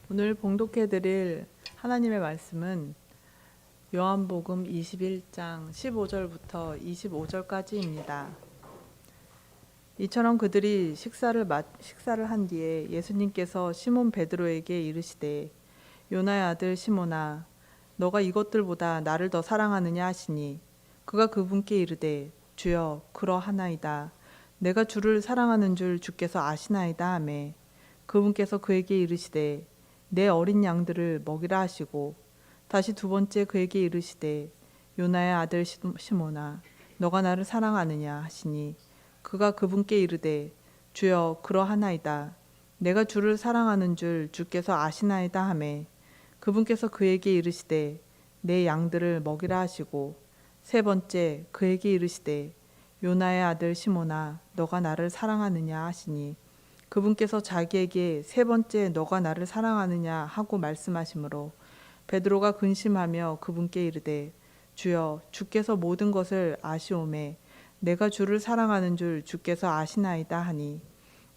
오늘 봉독해 드릴 하나님의 말씀은 요한복음 21장 15절부터 25절까지입니다. 이처럼 그들이 식사를 한 뒤에 예수님께서 시몬 베드로에게 이르시되 요나의 아들 시몬아 너가 이것들보다 나를 더 사랑하느냐 하시니 그가 그분께 이르되 주여 그러하나이다. 내가 주를 사랑하는 줄 주께서 아시나이다 하매 그분께서 그에게 이르시되 내 어린 양들을 먹이라 하시고 다시 두 번째 그에게 이르시되 요나의 아들 시몬아 너가 나를 사랑하느냐 하시니 그가 그분께 이르되 주여 그러하나이다. 내가 주를 사랑하는 줄 주께서 아시나이다 하매 그분께서 그에게 이르시되 내 양들을 먹이라 하시고 세 번째 그에게 이르시되 요나의 아들 시몬아 너가 나를 사랑하느냐 하시니 그분께서 자기에게 세 번째 너가 나를 사랑하느냐 하고 말씀하시므로 베드로가 근심하며 그분께 이르되 주여 주께서 모든 것을 아시오매 내가 주를 사랑하는 줄 주께서 아시나이다 하니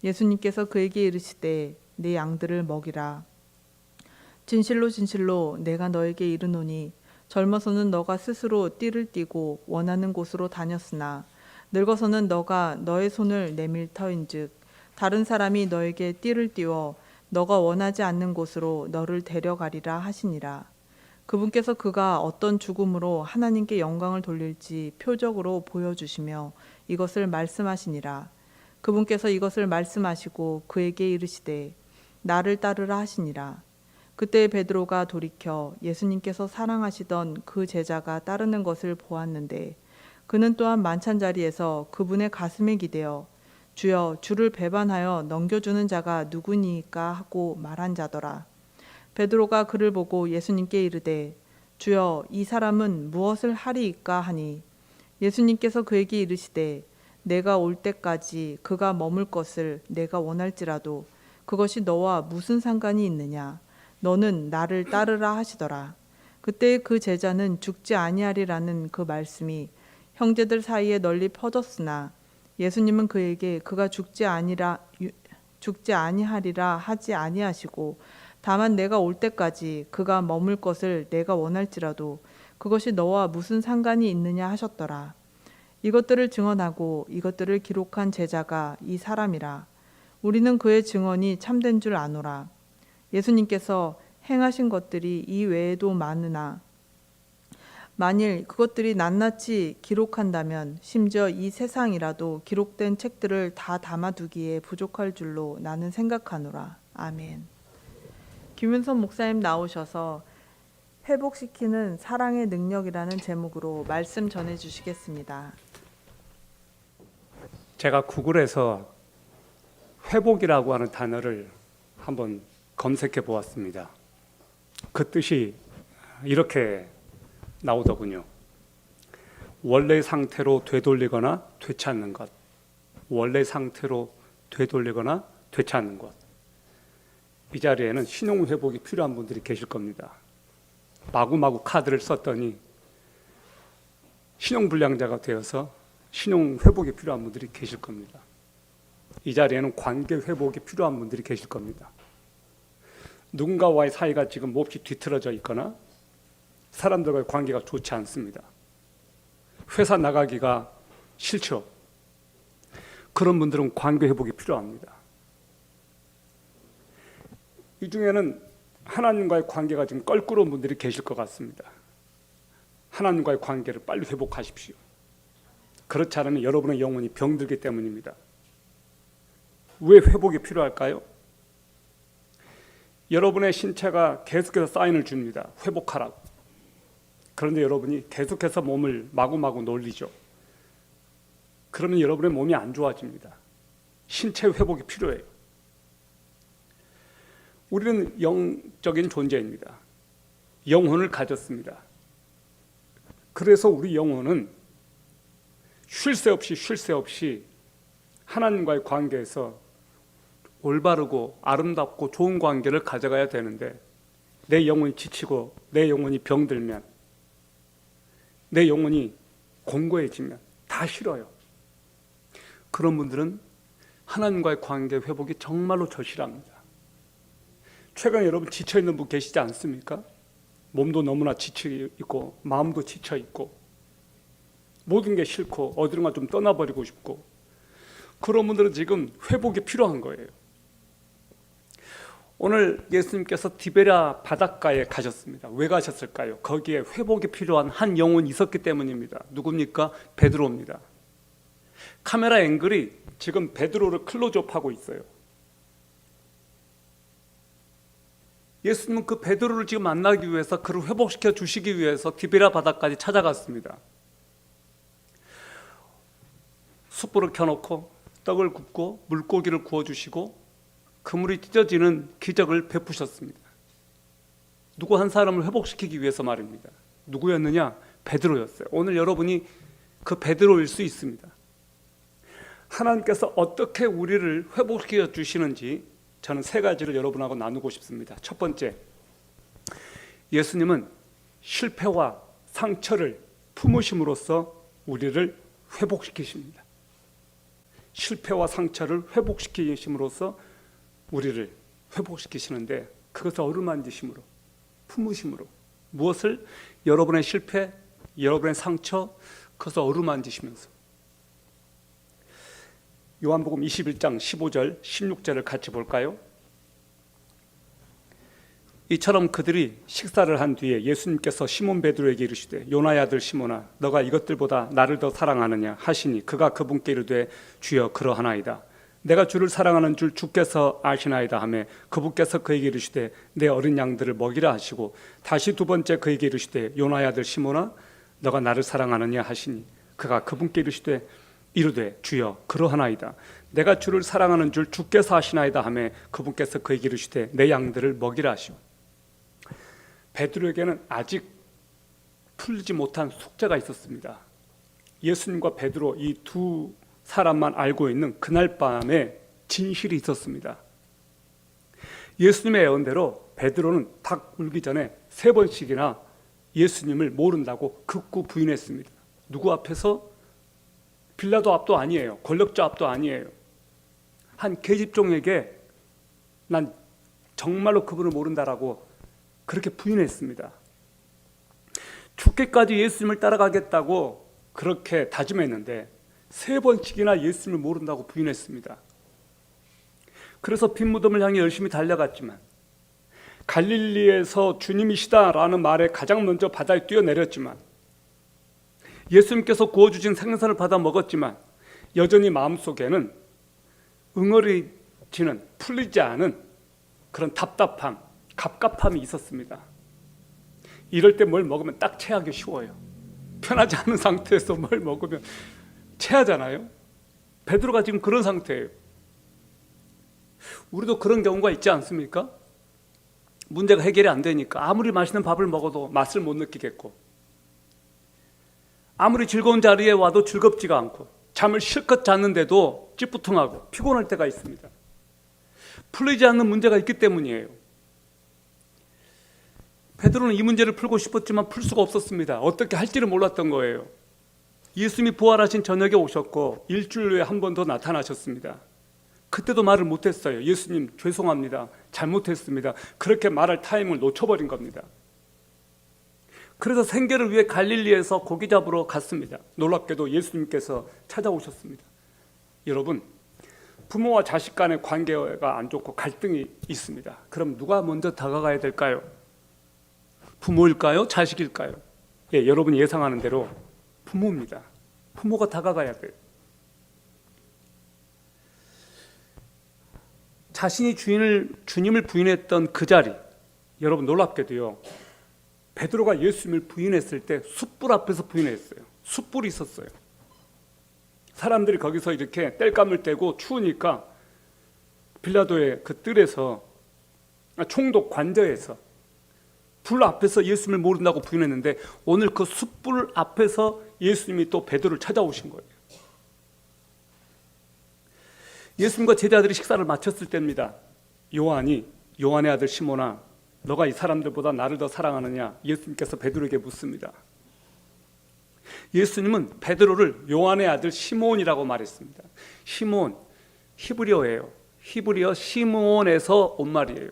예수님께서 그에게 이르시되 내 양들을 먹이라. 진실로 진실로 내가 너에게 이르노니 젊어서는 너가 스스로 띠를 띠고 원하는 곳으로 다녔으나 늙어서는 너가 너의 손을 내밀 터인즉 다른 사람이 너에게 띠를 띠워 너가 원하지 않는 곳으로 너를 데려가리라 하시니라. 그분께서 그가 어떤 죽음으로 하나님께 영광을 돌릴지 표적으로 보여주시며 이것을 말씀하시니라. 그분께서 이것을 말씀하시고 그에게 이르시되 나를 따르라 하시니라. 그때 베드로가 돌이켜 예수님께서 사랑하시던 그 제자가 따르는 것을 보았는데 그는 또한 만찬자리에서 그분의 가슴에 기대어 주여 주를 배반하여 넘겨주는 자가 누구니이까 하고 말한 자더라. 베드로가 그를 보고 예수님께 이르되 주여 이 사람은 무엇을 하리이까 하니 예수님께서 그에게 이르시되 내가 올 때까지 그가 머물 것을 내가 원할지라도 그것이 너와 무슨 상관이 있느냐 너는 나를 따르라 하시더라. 그때 그 제자는 죽지 아니하리라는 그 말씀이 형제들 사이에 널리 퍼졌으나 예수님은 그에게 그가 죽지 아니하리라 하지 아니하시고 다만 내가 올 때까지 그가 머물 것을 내가 원할지라도 그것이 너와 무슨 상관이 있느냐 하셨더라. 이것들을 증언하고 이것들을 기록한 제자가 이 사람이라. 우리는 그의 증언이 참된 줄 아노라. 예수님께서 행하신 것들이 이 외에도 많으나 만일 그것들이 낱낱이 기록한다면 심지어 이 세상이라도 기록된 책들을 다 담아두기에 부족할 줄로 나는 생각하노라. 아멘. 김윤선 목사님 나오셔서 회복시키는 사랑의 능력이라는 제목으로 말씀 전해주시겠습니다. 제가 구글에서 회복이라고 하는 단어를 한번 검색해 보았습니다. 그 뜻이 이렇게 나오더군요. 원래 상태로 되돌리거나 되찾는 것. 원래 상태로 되돌리거나 되찾는 것. 이 자리에는 신용 회복이 필요한 분들이 계실 겁니다. 마구마구 카드를 썼더니 신용불량자가 되어서 신용 회복이 필요한 분들이 계실 겁니다. 이 자리에는 관계 회복이 필요한 분들이 계실 겁니다. 누군가와의 사이가 지금 몹시 뒤틀어져 있거나 사람들과의 관계가 좋지 않습니다. 회사 나가기가 싫죠. 그런 분들은 관계 회복이 필요합니다. 이 중에는 하나님과의 관계가 지금 껄끄러운 분들이 계실 것 같습니다. 하나님과의 관계를 빨리 회복하십시오. 그렇지 않으면 여러분의 영혼이 병들기 때문입니다. 왜 회복이 필요할까요? 여러분의 신체가 계속해서 사인을 줍니다. 회복하라고. 그런데 여러분이 계속해서 몸을 마구마구 놀리죠. 그러면 여러분의 몸이 안 좋아집니다. 신체 회복이 필요해요. 우리는 영적인 존재입니다. 영혼을 가졌습니다. 그래서 우리 영혼은 쉴 새 없이 하나님과의 관계에서 올바르고 아름답고 좋은 관계를 가져가야 되는데 내 영혼이 지치고 내 영혼이 병들면 내 영혼이 공고해지면 다 싫어요. 그런 분들은 하나님과의 관계 회복이 정말로 절실합니다. 최근에 여러분 지쳐 있는 분 계시지 않습니까? 몸도 너무나 지쳐 있고 마음도 지쳐 있고 모든 게 싫고 어디론가 좀 떠나버리고 싶고 그런 분들은 지금 회복이 필요한 거예요. 오늘 예수님께서 디베랴 바닷가에 가셨습니다. 왜 가셨을까요? 거기에 회복이 필요한 한 영혼이 있었기 때문입니다. 누굽니까? 베드로입니다. 카메라 앵글이 지금 베드로를 클로즈업하고 있어요. 예수님은 그 베드로를 지금 만나기 위해서 그를 회복시켜 주시기 위해서 디베랴 바다까지 찾아갔습니다. 숯불을 켜놓고 떡을 굽고 물고기를 구워주시고 그물이 찢어지는 기적을 베푸셨습니다. 누구 한 사람을 회복시키기 위해서 말입니다. 누구였느냐? 베드로였어요. 오늘 여러분이 그 베드로일 수 있습니다. 하나님께서 어떻게 우리를 회복시켜 주시는지 저는 세 가지를 여러분하고 나누고 싶습니다. 첫 번째, 예수님은 실패와 상처를 품으심으로써 우리를 회복시키십니다. 실패와 상처를 회복시키심으로써 우리를 회복시키시는데 그것을 어루만지심으로, 품으심으로 무엇을? 여러분의 실패, 여러분의 상처, 그것을 어루만지시면서. 요한복음 21장 15절, 16절을 같이 볼까요? 이처럼 그들이 식사를 한 뒤에 예수님께서 시몬 베드로에게 이르시되 요나의 아들 시몬아 너가 이것들보다 나를 더 사랑하느냐 하시니 그가 그분께 이르되 주여 그러하나이다. 내가 주를 사랑하는 줄 주께서 아시나이다 하매 그분께서 그에게 이르시되 내 어린 양들을 먹이라 하시고 다시 두 번째 그에게 이르시되 요나의 아들 시몬아 너가 나를 사랑하느냐 하시니 그가 그분께 이르되 주여 그러하나이다. 내가 주를 사랑하는 줄 주께서 아시나이다 하매 그분께서 그에게 이르시되 내 양들을 먹이라 하시오. 베드로에게는 아직 풀지 못한 숙제가 있었습니다. 예수님과 베드로 이 두 사람만 알고 있는 그날 밤에 진실이 있었습니다. 예수님의 예언대로 베드로는 닭 울기 전에 3번씩이나 예수님을 모른다고 극구 부인했습니다. 누구 앞에서? 빌라도 앞도 아니에요. 권력자 앞도 아니에요. 한 계집종에게 난 정말로 그분을 모른다라고 그렇게 부인했습니다. 죽기까지 예수님을 따라가겠다고 그렇게 다짐했는데 3번씩이나 예수님을 모른다고 부인했습니다. 그래서 빈 무덤을 향해 열심히 달려갔지만 갈릴리에서 주님이시다라는 말에 가장 먼저 바다에 뛰어내렸지만 예수님께서 구워주신 생선을 받아 먹었지만 여전히 마음속에는 응어리지는 풀리지 않은 그런 답답함, 갑갑함이 있었습니다. 이럴 때 뭘 먹으면 딱 체하기 쉬워요. 편하지 않은 상태에서 뭘 먹으면 체하잖아요. 베드로가 지금 그런 상태예요. 우리도 그런 경우가 있지 않습니까? 문제가 해결이 안 되니까 아무리 맛있는 밥을 먹어도 맛을 못 느끼겠고 아무리 즐거운 자리에 와도 즐겁지가 않고 잠을 실컷 잤는데도 찌뿌퉁하고 피곤할 때가 있습니다. 풀리지 않는 문제가 있기 때문이에요. 베드로는 이 문제를 풀고 싶었지만 풀 수가 없었습니다. 어떻게 할지를 몰랐던 거예요. 예수님이 부활하신 저녁에 오셨고 일주일 후에 한 번 더 나타나셨습니다. 그때도 말을 못했어요. 예수님 죄송합니다. 잘못했습니다. 그렇게 말할 타임을 놓쳐버린 겁니다. 그래서 생계를 위해 갈릴리에서 고기 잡으러 갔습니다. 놀랍게도 예수님께서 찾아오셨습니다. 여러분, 부모와 자식 간의 관계가 안 좋고 갈등이 있습니다. 그럼 누가 먼저 다가가야 될까요? 부모일까요? 자식일까요? 예, 여러분이 예상하는 대로 부모입니다. 부모가 다가가야 돼요. 자신이 주님을 부인했던 그 자리, 여러분 놀랍게도요. 베드로가 예수님을 부인했을 때 숯불 앞에서 부인했어요. 숯불이 있었어요. 사람들이 거기서 이렇게 땔감을 떼고 추우니까 빌라도의 그 뜰에서 총독 관저에서 불 앞에서 예수님을 모른다고 부인했는데 오늘 그 숯불 앞에서 예수님이 또 베드로를 찾아오신 거예요. 예수님과 제자들이 식사를 마쳤을 때입니다. 요한의 아들 시몬아 너가 이 사람들보다 나를 더 사랑하느냐? 예수님께서 베드로에게 묻습니다. 예수님은 베드로를 요한의 아들 시몬이라고 말했습니다. 시몬, 히브리어예요. 히브리어 시몬에서 온 말이에요.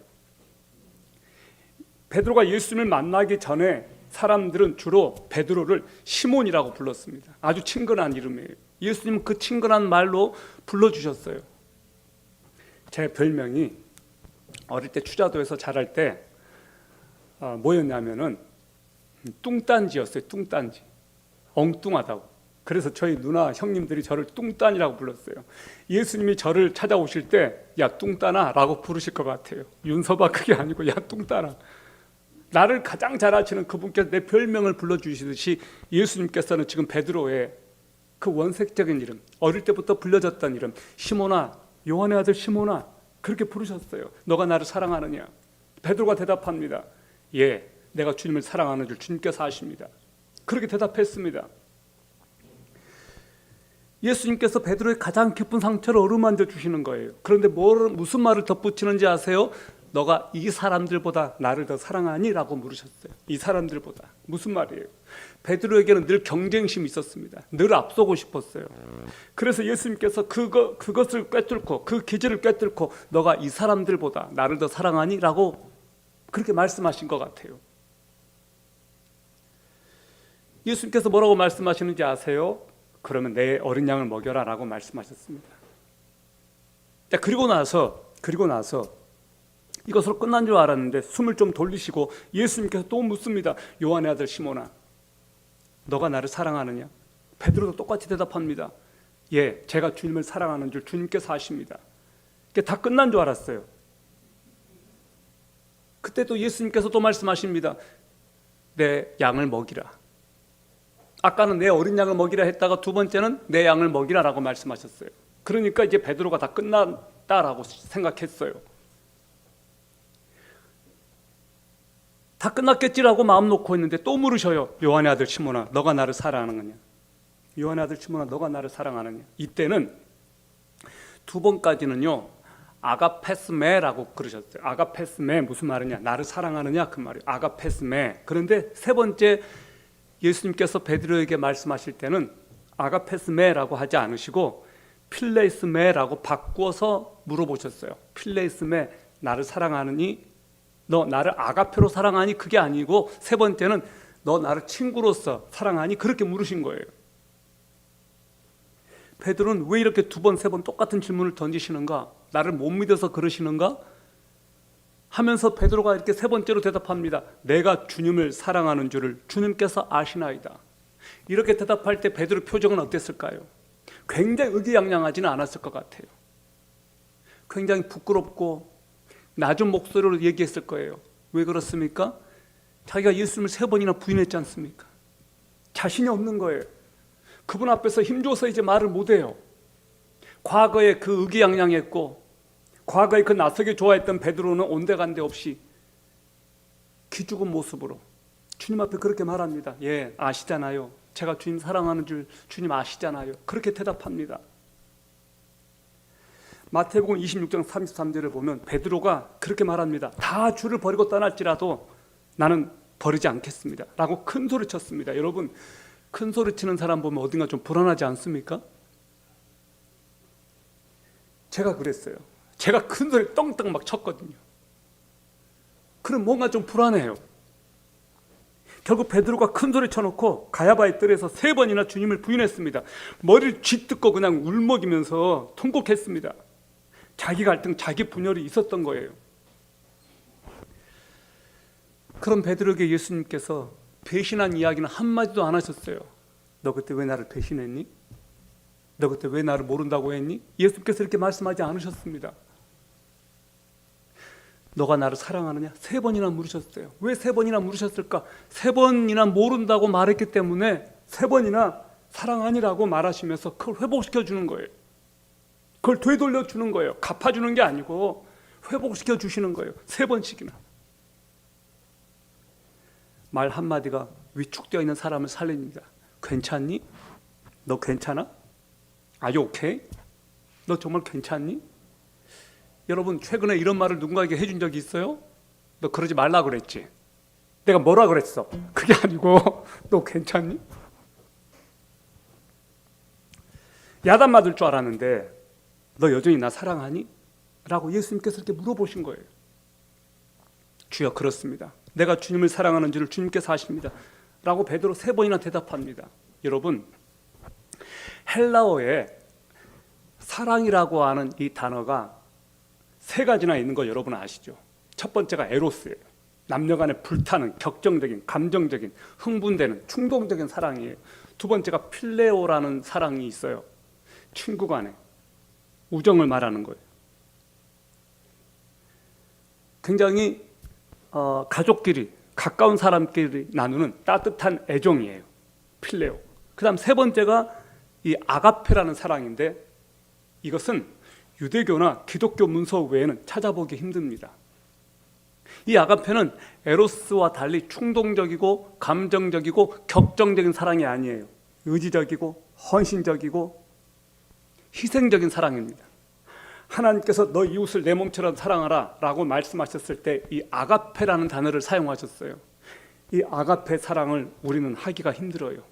베드로가 예수님을 만나기 전에 사람들은 주로 베드로를 시몬이라고 불렀습니다. 아주 친근한 이름이에요. 예수님은 그 친근한 말로 불러주셨어요. 제 별명이 어릴 때 추자도에서 자랄 때 뭐였냐면은 뚱딴지였어요. 뚱딴지. 엉뚱하다고. 그래서 저희 누나 형님들이 저를 뚱딴이라고 불렀어요. 예수님이 저를 찾아오실 때 야 뚱딴아 라고 부르실 것 같아요. 윤서봐 그게 아니고 야 뚱딴아. 나를 가장 잘 아시는 그분께서 내 별명을 불러주시듯이 예수님께서는 지금 베드로의 그 원색적인 이름, 어릴 때부터 불려졌던 이름, 시몬아, 요한의 아들 시몬아, 그렇게 부르셨어요. 너가 나를 사랑하느냐? 베드로가 대답합니다. 예, 내가 주님을 사랑하는 줄 주님께서 아십니다. 그렇게 대답했습니다. 예수님께서 베드로의 가장 깊은 상처를 어루만져 주시는 거예요. 그런데 무슨 말을 덧붙이는지 아세요? 너가 이 사람들보다 나를 더 사랑하니? 라고 물으셨어요. 이 사람들보다. 무슨 말이에요? 베드로에게는 늘 경쟁심이 있었습니다. 늘 앞서고 싶었어요. 그래서 예수님께서 그것을 꿰뚫고 그 기질을 꿰뚫고 너가 이 사람들보다 나를 더 사랑하니? 라고 그렇게 말씀하신 것 같아요. 예수님께서 뭐라고 말씀하시는지 아세요? 그러면 내 어린 양을 먹여라 라고 말씀하셨습니다. 자, 그리고 나서 이것으로 끝난 줄 알았는데 숨을 좀 돌리시고 예수님께서 또 묻습니다. 요한의 아들 시몬아, 너가 나를 사랑하느냐? 베드로도 똑같이 대답합니다. 예, 제가 주님을 사랑하는 줄 주님께서 아십니다. 이게 다 끝난 줄 알았어요. 그때 또 예수님께서 또 말씀하십니다. 내 양을 먹이라. 아까는 내 어린 양을 먹이라 했다가 두 번째는 내 양을 먹이라라고 말씀하셨어요. 그러니까 이제 베드로가 다 끝났다라고 생각했어요. 다 끝났겠지라고 마음 놓고 있는데 또 물으셔요. 요한의 아들 시몬아, 너가 나를 사랑하느냐? 요한의 아들 시몬아, 너가 나를 사랑하느냐? 이때는 두 번까지는요, 아가페스메라고 그러셨어요. 아가페스메 무슨 말이냐? 나를 사랑하느냐 그 말이에요. 아가페스메. 그런데 세 번째 예수님께서 베드로에게 말씀하실 때는 아가페스메라고 하지 않으시고 필레이스메라고 바꾸어서 물어보셨어요. 필레이스메, 나를 사랑하느니? 너 나를 아가페로 사랑하니? 그게 아니고 세 번째는 너 나를 친구로서 사랑하니? 그렇게 물으신 거예요. 베드로는 왜 이렇게 두 번, 세 번 똑같은 질문을 던지시는가? 나를 못 믿어서 그러시는가? 하면서 베드로가 이렇게 세 번째로 대답합니다. 내가 주님을 사랑하는 줄을 주님께서 아시나이다. 이렇게 대답할 때 베드로 표정은 어땠을까요? 굉장히 의기양양하지는 않았을 것 같아요. 굉장히 부끄럽고 낮은 목소리로 얘기했을 거예요. 왜 그렇습니까? 자기가 예수님을 세 번이나 부인했지 않습니까? 자신이 없는 거예요. 그분 앞에서 힘줘서 이제 말을 못해요. 과거에 그 의기양양했고 과거에 그 낯설게 좋아했던 베드로는 온데간데 없이 기죽은 모습으로 주님 앞에 그렇게 말합니다. 예, 아시잖아요. 제가 주님 사랑하는 줄 주님 아시잖아요. 그렇게 대답합니다. 마태복음 26장 33절을 보면 베드로가 그렇게 말합니다. 다 주를 버리고 떠날지라도 나는 버리지 않겠습니다 라고 큰 소리 쳤습니다. 여러분, 큰 소리 치는 사람 보면 어딘가 좀 불안하지 않습니까? 제가 그랬어요. 제가 큰 소리 떵떵 막 쳤거든요. 그럼 뭔가 좀 불안해요. 결국 베드로가 큰 소리 쳐놓고 가야바의 뜰에서 세 번이나 주님을 부인했습니다. 머리를 쥐뜯고 그냥 울먹이면서 통곡했습니다. 자기 갈등, 자기 분열이 있었던 거예요. 그럼 베드로에게 예수님께서 배신한 이야기는 한마디도 안 하셨어요. 너 그때 왜 나를 배신했니? 너 그때 왜 나를 모른다고 했니? 예수님께서 이렇게 말씀하지 않으셨습니다. 너가 나를 사랑하느냐? 세 번이나 물으셨어요. 왜 세 번이나 물으셨을까? 세 번이나 모른다고 말했기 때문에 세 번이나 사랑하니라고 말하시면서 그걸 회복시켜 주는 거예요. 그걸 되돌려 주는 거예요. 갚아주는 게 아니고 회복시켜 주시는 거예요. 세 번씩이나. 말 한마디가 위축되어 있는 사람을 살립니다. 괜찮니? 너 괜찮아? Are you okay? 너 정말 괜찮니? 여러분, 최근에 이런 말을 누군가에게 해준 적이 있어요? 너 그러지 말라 그랬지? 내가 뭐라 그랬어? 그게 아니고 너 괜찮니? 야단 맞을 줄 알았는데 너 여전히 나 사랑하니? 라고 예수님께서 이렇게 물어보신 거예요. 주여, 그렇습니다. 내가 주님을 사랑하는 줄을 주님께서 아십니다 라고 베드로 3번이나 대답합니다. 여러분, 헬라어에 사랑이라고 하는 이 단어가 3가지나 있는 거 여러분 아시죠? 첫 번째가 에로스예요. 남녀 간에 불타는 격정적인, 감정적인, 흥분되는 충동적인 사랑이에요. 두 번째가 필레오라는 사랑이 있어요. 친구 간에 우정을 말하는 거예요. 굉장히 가족끼리, 가까운 사람끼리 나누는 따뜻한 애정이에요. 필레오. 그 다음 3번째가 이 아가페라는 사랑인데, 이것은 유대교나 기독교 문서 외에는 찾아보기 힘듭니다. 이 아가페는 에로스와 달리 충동적이고 감정적이고 격정적인 사랑이 아니에요. 의지적이고 헌신적이고 희생적인 사랑입니다. 하나님께서 너 이웃을 내 몸처럼 사랑하라 라고 말씀하셨을 때 이 아가페라는 단어를 사용하셨어요. 이 아가페 사랑을 우리는 하기가 힘들어요.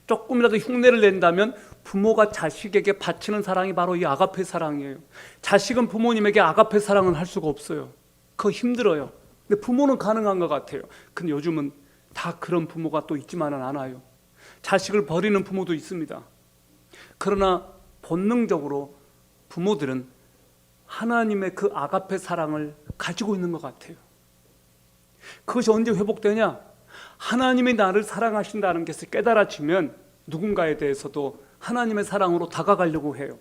조금이라도 흉내를 낸다면 부모가 자식에게 바치는 사랑이 바로 이 아가페 사랑이에요. 자식은 부모님에게 아가페 사랑을 할 수가 없어요. 그거 힘들어요. 근데 부모는 가능한 것 같아요. 근데 요즘은 다 그런 부모가 또 있지만은 않아요. 자식을 버리는 부모도 있습니다. 그러나 본능적으로 부모들은 하나님의 그 아가페 사랑을 가지고 있는 것 같아요. 그것이 언제 회복되냐? 하나님이 나를 사랑하신다는 것을 깨달아지면 누군가에 대해서도 하나님의 사랑으로 다가가려고 해요.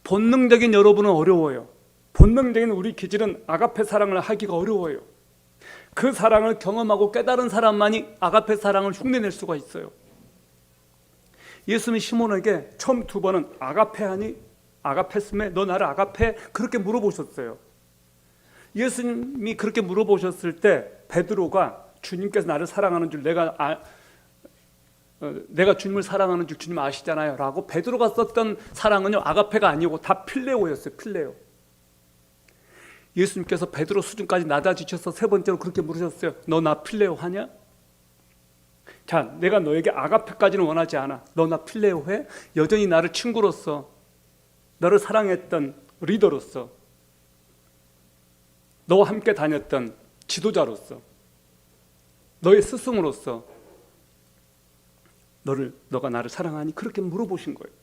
본능적인 여러분은 어려워요. 본능적인 우리 기질은 아가페 사랑을 하기가 어려워요. 그 사랑을 경험하고 깨달은 사람만이 아가페 사랑을 흉내낼 수가 있어요. 예수님이 시몬에게 처음 2번은 아가페하니? 아가페스메? 너 나를 아가페? 그렇게 물어보셨어요. 예수님이 그렇게 물어보셨을 때 베드로가 주님께서 나를 사랑하는 줄 내가 주님을 사랑하는 줄 주님 아시잖아요 라고 베드로가 썼던 사랑은요, 아가페가 아니고 다 필레오였어요. 필레오. 예수님께서 베드로 수준까지 낮아지셔서 3번째로 그렇게 물으셨어요. 너 나 필레오 하냐? 자, 내가 너에게 아가페까지는 원하지 않아. 너 나 필레오 해? 여전히 나를 친구로서, 너를 사랑했던 리더로서, 너와 함께 다녔던 지도자로서, 너의 스승으로서 너가 나를 사랑하니? 그렇게 물어보신 거예요.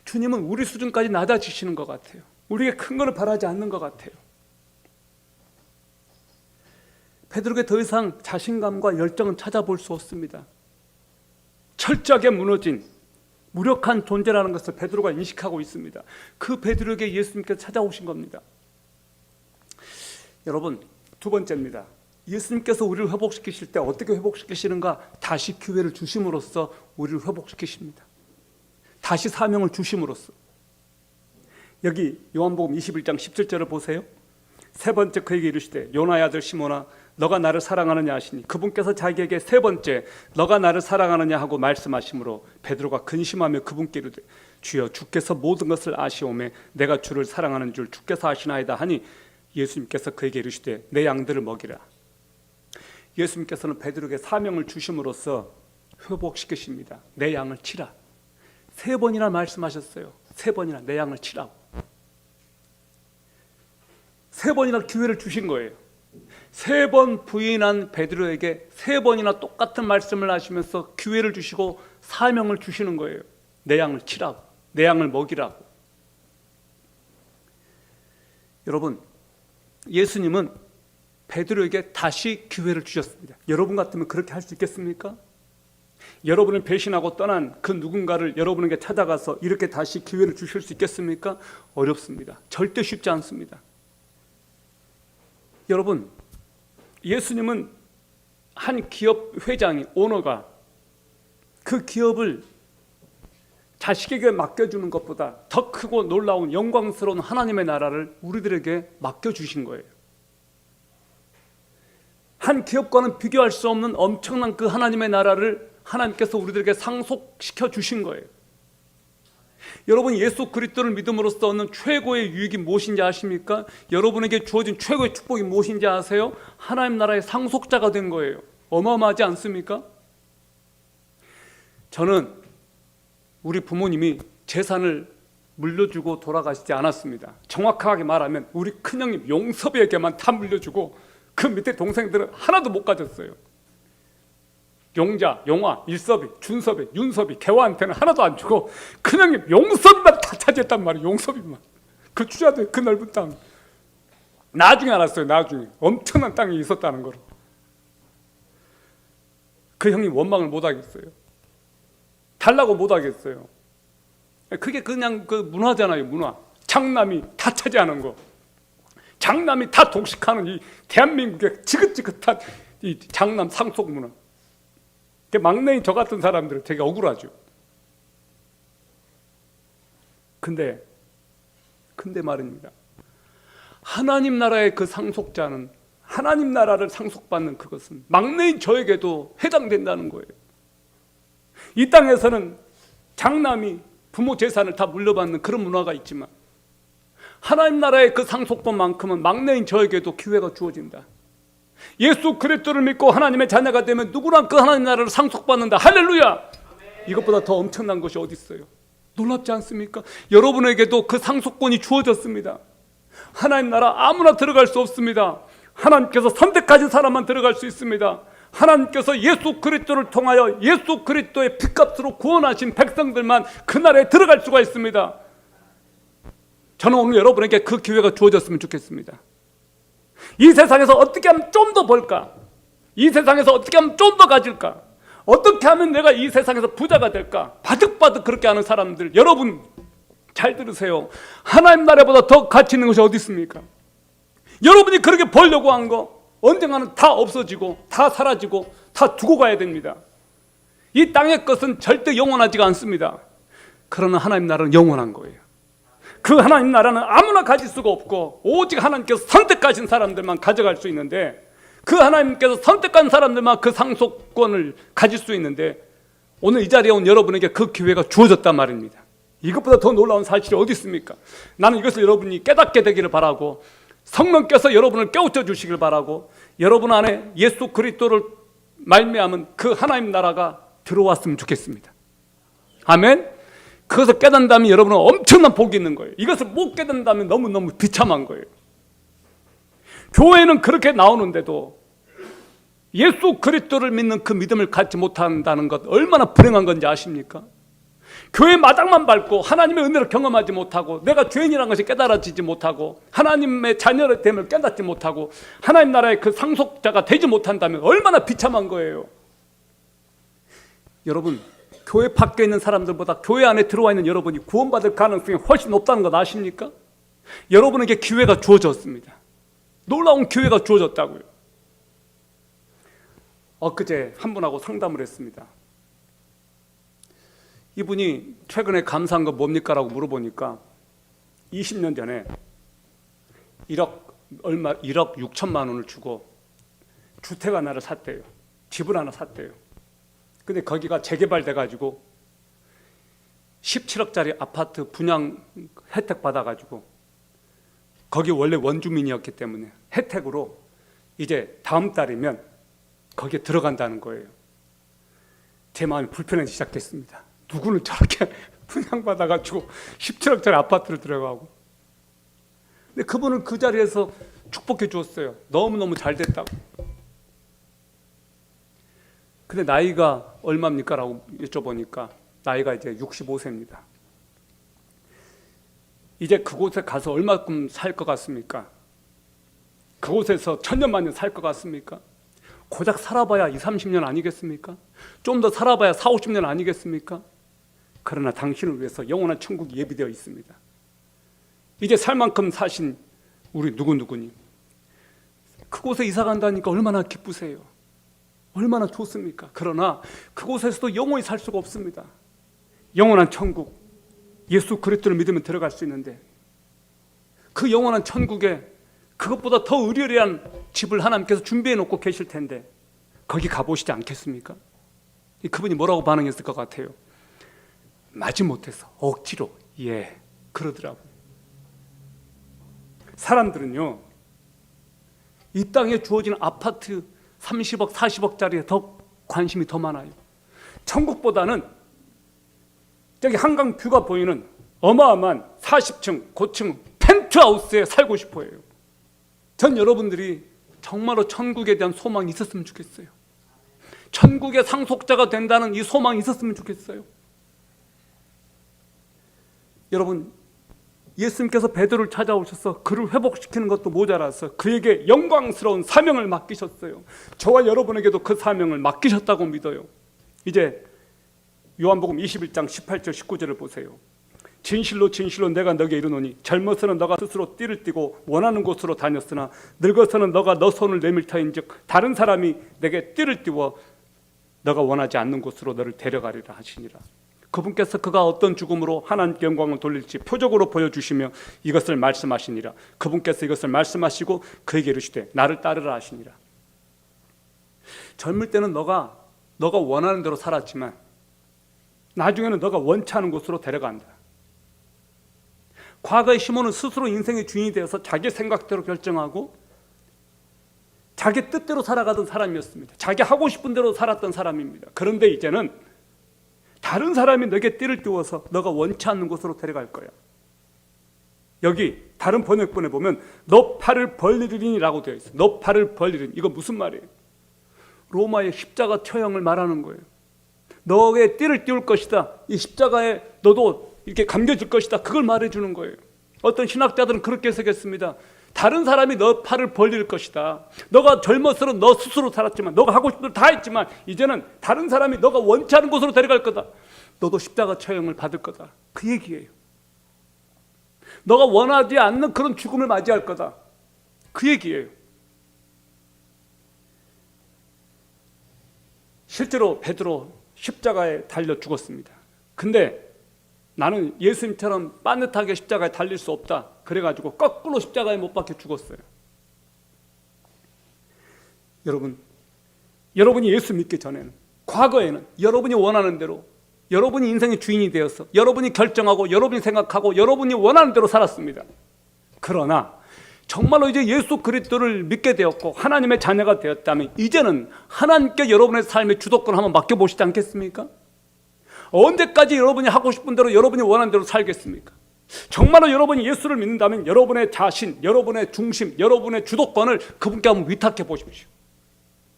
주님은 우리 수준까지 낮아지시는 것 같아요. 우리에게 큰 거를 바라지 않는 것 같아요. 베드로에게 더 이상 자신감과 열정은 찾아볼 수 없습니다. 철저하게 무너진 무력한 존재라는 것을 베드로가 인식하고 있습니다. 그 베드로에게 예수님께서 찾아오신 겁니다. 여러분, 2번째입니다. 예수님께서 우리를 회복시키실 때 어떻게 회복시키시는가? 다시 기회를 주심으로써 우리를 회복시키십니다. 다시 사명을 주심으로써. 여기 요한복음 21장 17절을 보세요. 3번째 그에게 이르시되 요나의 아들 시몬아 너가 나를 사랑하느냐 하시니, 그분께서 자기에게 3번째 너가 나를 사랑하느냐 하고 말씀하시므로 베드로가 근심하며 그분께 이르되 주여 주께서 모든 것을 아시오매 내가 주를 사랑하는 줄 주께서 아시나이다 하니, 예수님께서 그에게 이르시되 내 양들을 먹이라. 예수님께서는 베드로에게 사명을 주심으로써 회복시키십니다. 내 양을 치라. 3번이나 말씀하셨어요. 3번이나 내 양을 치라고. 3번이나 기회를 주신 거예요. 3번 부인한 베드로에게 3번이나 똑같은 말씀을 하시면서 기회를 주시고 사명을 주시는 거예요. 내 양을 치라고, 내 양을 먹이라고. 여러분, 예수님은 베드로에게 다시 기회를 주셨습니다. 여러분 같으면 그렇게 할 수 있겠습니까? 여러분을 배신하고 떠난 그 누군가를 여러분에게 찾아가서 이렇게 다시 기회를 주실 수 있겠습니까? 어렵습니다. 절대 쉽지 않습니다. 여러분, 예수님은 한 기업 회장이, 오너가 그 기업을 자식에게 맡겨주는 것보다 더 크고 놀라운 영광스러운 하나님의 나라를 우리들에게 맡겨주신 거예요. 한 기업과는 비교할 수 없는 엄청난 그 하나님의 나라를 하나님께서 우리들에게 상속시켜 주신 거예요. 여러분, 예수 그리스도를 믿음으로써 얻는 최고의 유익이 무엇인지 아십니까? 여러분에게 주어진 최고의 축복이 무엇인지 아세요? 하나님 나라의 상속자가 된 거예요. 어마어마하지 않습니까? 저는 우리 부모님이 재산을 물려주고 돌아가시지 않았습니다. 정확하게 말하면 우리 큰형님 용섭이에게만 다 물려주고 그 밑에 동생들은 하나도 못 가졌어요. 용자, 용화, 일섭이, 준섭이, 윤섭이, 개화한테는 하나도 안 주고 그냥 용섭이만 다 차지했단 말이에요. 용섭이만. 그 주자들 그 넓은 땅. 나중에 알았어요. 나중에 엄청난 땅이 있었다는 걸. 그 형이 원망을 못 하겠어요. 달라고 못 하겠어요. 그게 그냥 그 문화잖아요. 문화. 장남이 다 차지하는 거. 장남이 다 독식하는 이 대한민국의 지긋지긋한 이 장남 상속 문화. 막내인 저 같은 사람들은 되게 억울하죠. 근데 말입니다. 하나님 나라의 그 상속자는, 하나님 나라를 상속받는 그것은 막내인 저에게도 해당된다는 거예요. 이 땅에서는 장남이 부모 재산을 다 물려받는 그런 문화가 있지만 하나님 나라의 그 상속권만큼은 막내인 저에게도 기회가 주어진다. 예수 그리스도를 믿고 하나님의 자녀가 되면 누구나 그 하나님 나라를 상속받는다. 할렐루야. 이것보다 더 엄청난 것이 어디 있어요? 놀랍지 않습니까? 여러분에게도 그 상속권이 주어졌습니다. 하나님 나라 아무나 들어갈 수 없습니다. 하나님께서 선택하신 사람만 들어갈 수 있습니다. 하나님께서 예수 그리스도를 통하여 예수 그리스도의 피값으로 구원하신 백성들만 그 나라에 들어갈 수가 있습니다. 저는 오늘 여러분에게 그 기회가 주어졌으면 좋겠습니다. 이 세상에서 어떻게 하면 좀 더 벌까? 이 세상에서 어떻게 하면 좀 더 가질까? 어떻게 하면 내가 이 세상에서 부자가 될까? 바득바득 그렇게 하는 사람들, 여러분 잘 들으세요. 하나님 나라보다 더 가치 있는 것이 어디 있습니까? 여러분이 그렇게 벌려고 한 거 언젠가는 다 없어지고 다 사라지고 다 두고 가야 됩니다. 이 땅의 것은 절대 영원하지가 않습니다. 그러나 하나님 나라는 영원한 거예요. 그 하나님 나라는 아무나 가질 수가 없고 오직 하나님께서 선택하신 사람들만 가져갈 수 있는데, 그 하나님께서 선택한 사람들만 그 상속권을 가질 수 있는데, 오늘 이 자리에 온 여러분에게 그 기회가 주어졌단 말입니다. 이것보다 더 놀라운 사실이 어디 있습니까? 나는 이것을 여러분이 깨닫게 되기를 바라고, 성령께서 여러분을 깨우쳐 주시길 바라고, 여러분 안에 예수 그리스도를 말미암은 그 하나님 나라가 들어왔으면 좋겠습니다. 아멘. 그것을 깨닫는다면 여러분은 엄청난 복이 있는 거예요. 이것을 못 깨닫는다면 너무너무 비참한 거예요. 교회는 그렇게 나오는데도 예수 그리스도를 믿는 그 믿음을 갖지 못한다는 것 얼마나 불행한 건지 아십니까? 교회 마당만 밟고 하나님의 은혜를 경험하지 못하고, 내가 죄인이라는 것이 깨달아지지 못하고, 하나님의 자녀됨을 깨닫지 못하고, 하나님 나라의 그 상속자가 되지 못한다면 얼마나 비참한 거예요. 여러분, 교회 밖에 있는 사람들보다 교회 안에 들어와 있는 여러분이 구원받을 가능성이 훨씬 높다는 것 아십니까? 여러분에게 기회가 주어졌습니다. 놀라운 기회가 주어졌다고요. 엊그제 한 분하고 상담을 했습니다. 이분이 최근에 감사한 거 뭡니까? 라고 물어보니까 20년 전에 1억 6천만 원을 주고 주택 하나를 샀대요. 집을 하나 샀대요. 근데 거기가 재개발돼 가지고 17억짜리 아파트 분양 혜택 받아 가지고, 거기 원래 원주민이었기 때문에 혜택으로 이제 다음 달이면 거기에 들어간다는 거예요. 제 마음이 불편해지기 시작했습니다. 누구는 저렇게 분양받아 가지고 17억짜리 아파트를 들어가고. 근데 그분은 그 자리에서 축복해 주었어요. 너무너무 잘 됐다고. 근데 나이가 얼마입니까? 라고 여쭤보니까 나이가 이제 65세입니다. 이제 그곳에 가서 얼마큼 살 것 같습니까? 그곳에서 천년만년 살 것 같습니까? 고작 살아봐야 20, 30년 아니겠습니까? 좀 더 살아봐야 40, 50년 아니겠습니까? 그러나 당신을 위해서 영원한 천국이 예비되어 있습니다. 이제 살 만큼 사신 우리 누구니 그곳에 이사 간다니까 얼마나 기쁘세요. 얼마나 좋습니까? 그러나 그곳에서도 영원히 살 수가 없습니다. 영원한 천국, 예수 그리스도를 믿으면 들어갈 수 있는데, 그 영원한 천국에 그것보다 더 의리한 집을 하나님께서 준비해 놓고 계실 텐데 거기 가보시지 않겠습니까? 그분이 뭐라고 반응했을 것 같아요? 마지못해서 억지로 그러더라고요. 사람들은요, 이 땅에 주어진 아파트 30억, 40억짜리에 더 관심이 더 많아요. 천국보다는 저기 한강 뷰가 보이는 어마어마한 40층, 고층 펜트하우스에 살고 싶어 해요. 전 여러분들이 정말로 천국에 대한 소망이 있었으면 좋겠어요. 천국의 상속자가 된다는 이 소망이 있었으면 좋겠어요. 여러분, 예수님께서 베드로를 찾아오셔서 그를 회복시키는 것도 모자라서 그에게 영광스러운 사명을 맡기셨어요. 저와 여러분에게도 그 사명을 맡기셨다고 믿어요. 이제 요한복음 21장 18절 19절을 보세요. 진실로 진실로 내가 너에게 이르노니 젊어서는 너가 스스로 띠를 띠고 원하는 곳으로 다녔으나 늙어서는 너가 너 손을 내밀 터인즉 다른 사람이 내게 띠를 띠워 너가 원하지 않는 곳으로 너를 데려가리라 하시니라. 그분께서 그가 어떤 죽음으로 하나님께 영광을 돌릴지 표적으로 보여주시며 이것을 말씀하시니라. 그분께서 이것을 말씀하시고 그에게 이르시되 나를 따르라 하시니라. 젊을 때는 너가 원하는 대로 살았지만 나중에는 너가 원치 않은 곳으로 데려간다. 과거의 시몬은 스스로 인생의 주인이 되어서 자기 생각대로 결정하고 자기 뜻대로 살아가던 사람이었습니다. 자기 하고 싶은 대로 살았던 사람입니다. 그런데 이제는 다른 사람이 너에게 띠를 띄워서 너가 원치 않는 곳으로 데려갈 거야. 여기 다른 번역본에 보면 너 팔을 벌리리니라고 되어 있어요. 너 팔을 벌리리니. 이거 무슨 말이에요? 로마의 십자가 처형을 말하는 거예요. 너의 띠를 띄울 것이다. 이 십자가에 너도 이렇게 감겨질 것이다. 그걸 말해주는 거예요. 어떤 신학자들은 그렇게 해석했습니다. 다른 사람이 너 팔을 벌릴 것이다. 너가 젊어서는 너 스스로 살았지만 너가 하고 싶은 대로 다 했지만 이제는 다른 사람이 너가 원치 않은 곳으로 데려갈 거다. 너도 십자가 처형을 받을 거다. 그 얘기예요. 너가 원하지 않는 그런 죽음을 맞이할 거다. 그 얘기예요. 실제로 베드로 십자가에 달려 죽었습니다. 근데 나는 예수님처럼 빠듯하게 십자가에 달릴 수 없다. 그래가지고 거꾸로 십자가에 못 박혀 죽었어요. 여러분이 예수 믿기 전에는, 과거에는 여러분이 원하는 대로, 여러분이 인생의 주인이 되어서 여러분이 결정하고 여러분이 생각하고 여러분이 원하는 대로 살았습니다. 그러나 정말로 이제 예수 그리스도를 믿게 되었고 하나님의 자녀가 되었다면 이제는 하나님께 여러분의 삶의 주도권을 한번 맡겨보시지 않겠습니까? 언제까지 여러분이 하고 싶은 대로 여러분이 원하는 대로 살겠습니까? 정말로 여러분이 예수를 믿는다면 여러분의 자신, 여러분의 중심, 여러분의 주도권을 그분께 한번 위탁해 보십시오.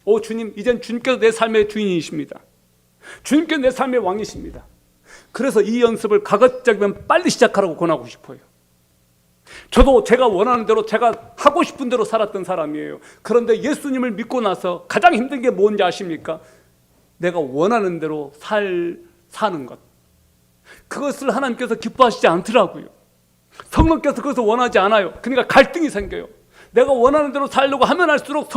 오 주님, 이젠 주님께서 내 삶의 주인이십니다. 주님께서 내 삶의 왕이십니다. 그래서 이 연습을 가급적이면 빨리 시작하라고 권하고 싶어요. 저도 제가 원하는 대로 제가 하고 싶은 대로 살았던 사람이에요. 그런데 예수님을 믿고 나서 가장 힘든 게 뭔지 아십니까? 내가 원하는 대로 사는 것. 그것을 하나님께서 기뻐하시지 않더라고요. 성령께서 그것을 원하지 않아요. 그러니까 갈등이 생겨요. 내가 원하는 대로 살려고 하면 할수록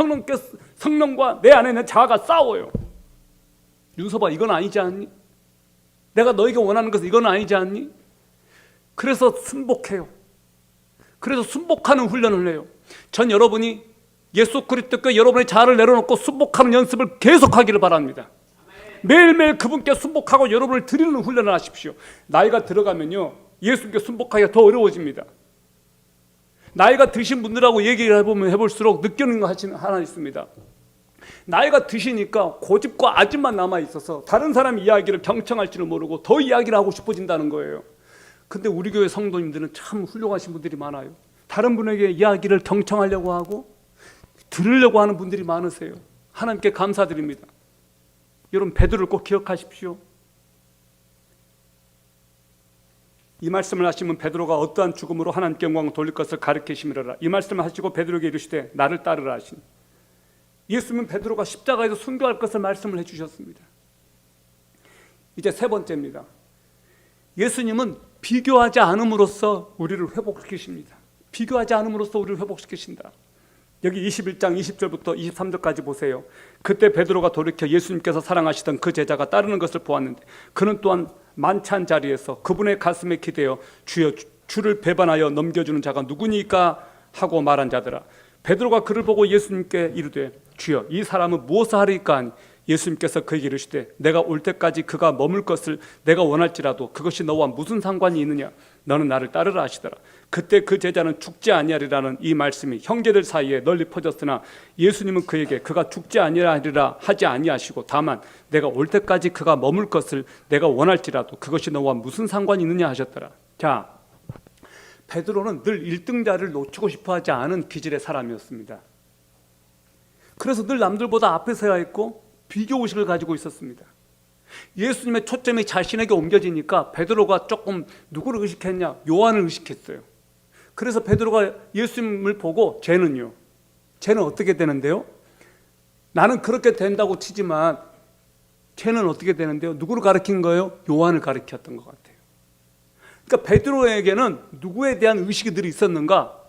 성령과 내 안에 있는 자아가 싸워요. 윤서봐, 이건 아니지 않니? 내가 너에게 원하는 것은 이건 아니지 않니? 그래서 순복해요. 그래서 순복하는 훈련을 해요. 전 여러분이 예수 그리스도께 여러분의 자아를 내려놓고 순복하는 연습을 계속하기를 바랍니다. 매일매일 그분께 순복하고 여러분을 드리는 훈련을 하십시오. 나이가 들어가면요, 예수님께 순복하기가 더 어려워집니다. 나이가 드신 분들하고 얘기를 해볼수록 느끼는 거 하나 있습니다. 나이가 드시니까 고집과 아집만 남아있어서 다른 사람 이야기를 경청할 줄을 모르고 더 이야기를 하고 싶어진다는 거예요. 근데 우리 교회 성도님들은 참 훌륭하신 분들이 많아요. 다른 분에게 이야기를 경청하려고 하고 들으려고 하는 분들이 많으세요. 하나님께 감사드립니다. 여러분, 베드로를 꼭 기억하십시오. 이 말씀을 하시면 베드로가 어떠한 죽음으로 하나님께 영광을 돌릴 것을 가르치시미라. 이 말씀을 하시고 베드로에게 이르시되 나를 따르라 하시니, 예수님은 베드로가 십자가에서 순교할 것을 말씀을 해주셨습니다. 이제 세 번째입니다. 예수님은 비교하지 않음으로써 우리를 회복시키십니다. 비교하지 않음으로써 우리를 회복시키신다. 여기 21장 20절부터 23절까지 보세요. 그때 베드로가 돌이켜 예수님께서 사랑하시던 그 제자가 따르는 것을 보았는데 그는 또한 만찬 자리에서 그분의 가슴에 기대어 주여, 주를 배반하여 넘겨주는 자가 누구니까 하고 말한 자더라. 베드로가 그를 보고 예수님께 이르되 주여, 이 사람은 무엇을 하리까 하니 예수님께서 그에게 이르시되 내가 올 때까지 그가 머물 것을 내가 원할지라도 그것이 너와 무슨 상관이 있느냐? 너는 나를 따르라 하시더라. 그때 그 제자는 죽지 아니하리라는 이 말씀이 형제들 사이에 널리 퍼졌으나 예수님은 그에게 그가 죽지 아니하리라 하지 아니하시고 다만 내가 올 때까지 그가 머물 것을 내가 원할지라도 그것이 너와 무슨 상관이 있느냐 하셨더라. 자, 베드로는 늘 1등자를 놓치고 싶어 하지 않은 기질의 사람이었습니다. 그래서 늘 남들보다 앞에 서야 했고 비교의식을 가지고 있었습니다. 예수님의 초점이 자신에게 옮겨지니까 베드로가 조금 누구를 의식했냐? 요한을 의식했어요. 그래서 베드로가 예수님을 보고 쟤는 어떻게 되는데요? 나는 그렇게 된다고 치지만 쟤는 어떻게 되는데요? 누구를 가리킨 거예요? 요한을 가리켰던 것 같아요. 그러니까 베드로에게는 누구에 대한 의식이 늘 있었는가?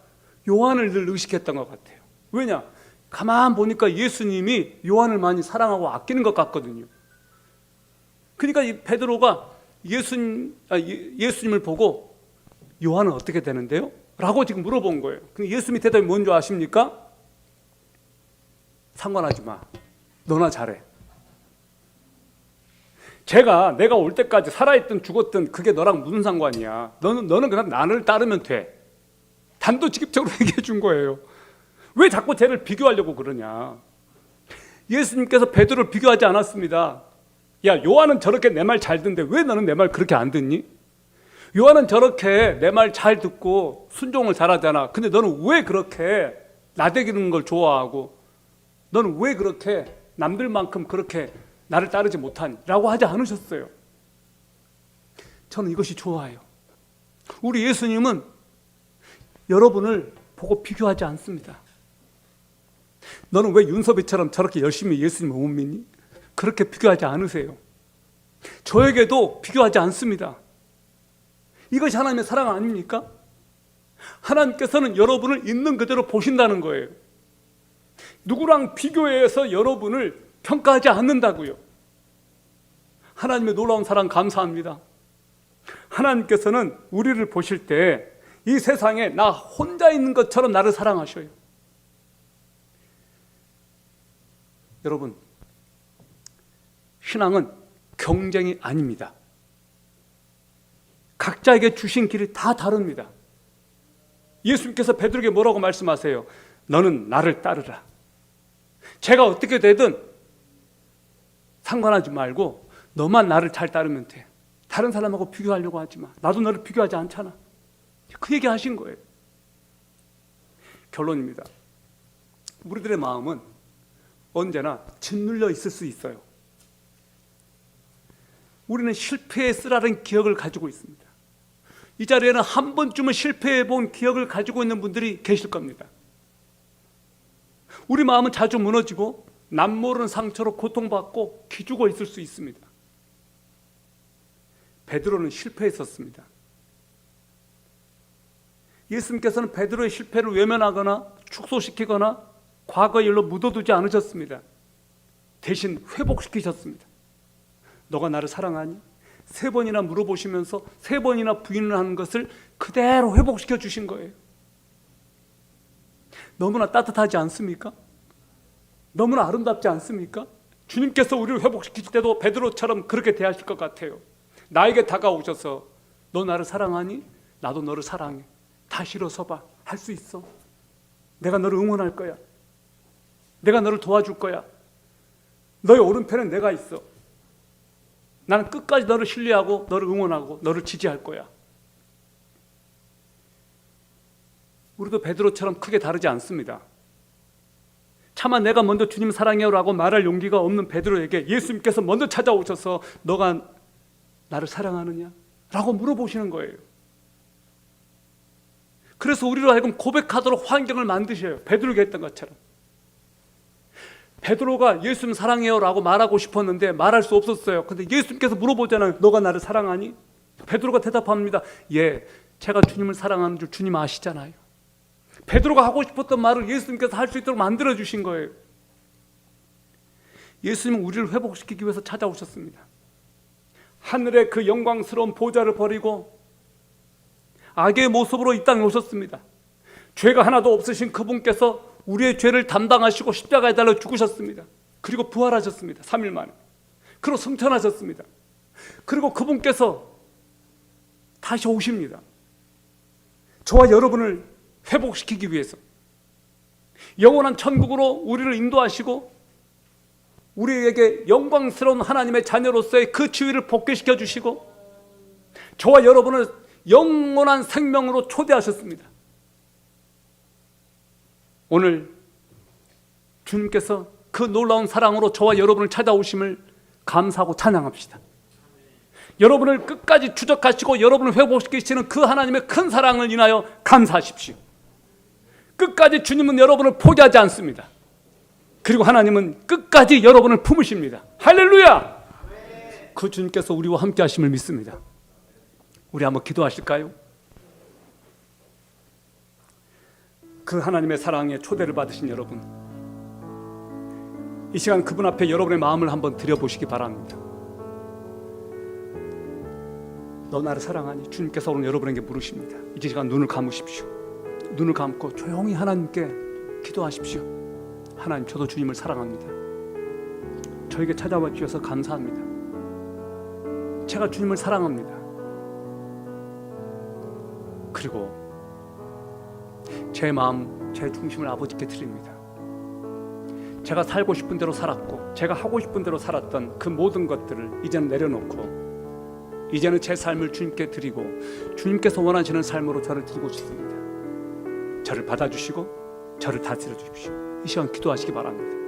요한을 늘 의식했던 것 같아요. 왜냐? 가만 보니까 예수님이 요한을 많이 사랑하고 아끼는 것 같거든요. 그러니까 이 베드로가 예수님을 보고 요한은 어떻게 되는데요? 라고 지금 물어본 거예요. 근데 예수님이 대답이 뭔지 아십니까? 상관하지 마. 너나 잘해. 내가 올 때까지 살아있든 죽었든 그게 너랑 무슨 상관이야. 너는 그냥 나를 따르면 돼. 단도직입적으로 얘기해 준 거예요. 왜 자꾸 쟤를 비교하려고 그러냐. 예수님께서 베드로를 비교하지 않았습니다. 야, 요한은 저렇게 내 말 잘 듣는데 왜 너는 내 말 그렇게 안 듣니? 요한은 저렇게 내 말 잘 듣고 순종을 잘하잖아. 근데 너는 왜 그렇게 나대기는 걸 좋아하고 너는 왜 그렇게 남들만큼 그렇게 나를 따르지 못하니? 라고 하지 않으셨어요. 저는 이것이 좋아요. 우리 예수님은 여러분을 보고 비교하지 않습니다. 너는 왜 윤섭이처럼 저렇게 열심히 예수님을 못 믿니? 그렇게 비교하지 않으세요. 저에게도 비교하지 않습니다. 이것이 하나님의 사랑 아닙니까? 하나님께서는 여러분을 있는 그대로 보신다는 거예요. 누구랑 비교해서 여러분을 평가하지 않는다고요. 하나님의 놀라운 사랑 감사합니다. 하나님께서는 우리를 보실 때 이 세상에 나 혼자 있는 것처럼 나를 사랑하셔요. 여러분, 신앙은 경쟁이 아닙니다. 각자에게 주신 길이 다 다릅니다. 예수님께서 베드로에게 뭐라고 말씀하세요? 너는 나를 따르라. 제가 어떻게 되든 상관하지 말고 너만 나를 잘 따르면 돼. 다른 사람하고 비교하려고 하지 마. 나도 너를 비교하지 않잖아. 그 얘기 하신 거예요. 결론입니다. 우리들의 마음은 언제나 짓눌려 있을 수 있어요. 우리는 실패의 쓰라린 기억을 가지고 있습니다. 이 자리에는 한 번쯤은 실패해 본 기억을 가지고 있는 분들이 계실 겁니다. 우리 마음은 자주 무너지고 남모르는 상처로 고통받고 기죽어 있을 수 있습니다. 베드로는 실패했었습니다. 예수님께서는 베드로의 실패를 외면하거나 축소시키거나 과거의 일로 묻어두지 않으셨습니다. 대신 회복시키셨습니다. 너가 나를 사랑하니? 3번이나 물어보시면서 3번이나 부인을 하는 것을 그대로 회복시켜 주신 거예요. 너무나 따뜻하지 않습니까? 너무나 아름답지 않습니까? 주님께서 우리를 회복시킬 때도 베드로처럼 그렇게 대하실 것 같아요. 나에게 다가오셔서 너 나를 사랑하니? 나도 너를 사랑해. 다시 일어서봐. 할 수 있어. 내가 너를 응원할 거야. 내가 너를 도와줄 거야. 너의 오른편에 내가 있어. 나는 끝까지 너를 신뢰하고 너를 응원하고 너를 지지할 거야. 우리도 베드로처럼 크게 다르지 않습니다. 차마 내가 먼저 주님 사랑해요라고 말할 용기가 없는 베드로에게 예수님께서 먼저 찾아오셔서 너가 나를 사랑하느냐? 라고 물어보시는 거예요. 그래서 우리로 하여금 고백하도록 환경을 만드셔요. 베드로가 했던 것처럼. 베드로가 예수님 사랑해요 라고 말하고 싶었는데 말할 수 없었어요. 근데 예수님께서 물어보잖아요. 너가 나를 사랑하니? 베드로가 대답합니다. 예, 제가 주님을 사랑하는 줄 주님 아시잖아요. 베드로가 하고 싶었던 말을 예수님께서 할 수 있도록 만들어주신 거예요. 예수님은 우리를 회복시키기 위해서 찾아오셨습니다. 하늘의 그 영광스러운 보좌를 버리고 악의 모습으로 이 땅에 오셨습니다. 죄가 하나도 없으신 그분께서 우리의 죄를 담당하시고 십자가에 달려 죽으셨습니다. 그리고 부활하셨습니다. 3일 만에. 그리고 승천하셨습니다. 그리고 그분께서 다시 오십니다. 저와 여러분을 회복시키기 위해서 영원한 천국으로 우리를 인도하시고 우리에게 영광스러운 하나님의 자녀로서의 그 지위를 복귀시켜 주시고 저와 여러분을 영원한 생명으로 초대하셨습니다. 오늘 주님께서 그 놀라운 사랑으로 저와 여러분을 찾아오심을 감사하고 찬양합시다. 여러분을 끝까지 추적하시고 여러분을 회복시키시는 그 하나님의 큰 사랑을 인하여 감사하십시오. 끝까지 주님은 여러분을 포기하지 않습니다. 그리고 하나님은 끝까지 여러분을 품으십니다. 할렐루야! 그 주님께서 우리와 함께 하심을 믿습니다. 우리 한번 기도하실까요? 그 하나님의 사랑에 초대를 받으신 여러분, 이 시간 그분 앞에 여러분의 마음을 한번 드려보시기 바랍니다. 너 나를 사랑하니? 주님께서 오늘 여러분에게 물으십니다. 이 시간 눈을 감으십시오. 눈을 감고 조용히 하나님께 기도하십시오. 하나님, 저도 주님을 사랑합니다. 저에게 찾아와 주셔서 감사합니다. 제가 주님을 사랑합니다. 그리고 제 마음, 제 중심을 아버지께 드립니다. 제가 살고 싶은 대로 살았고 제가 하고 싶은 대로 살았던 그 모든 것들을 이제는 내려놓고 이제는 제 삶을 주님께 드리고 주님께서 원하시는 삶으로 저를 드리고 싶습니다. 저를 받아주시고 저를 다스려 주십시오. 이 시간 기도하시기 바랍니다.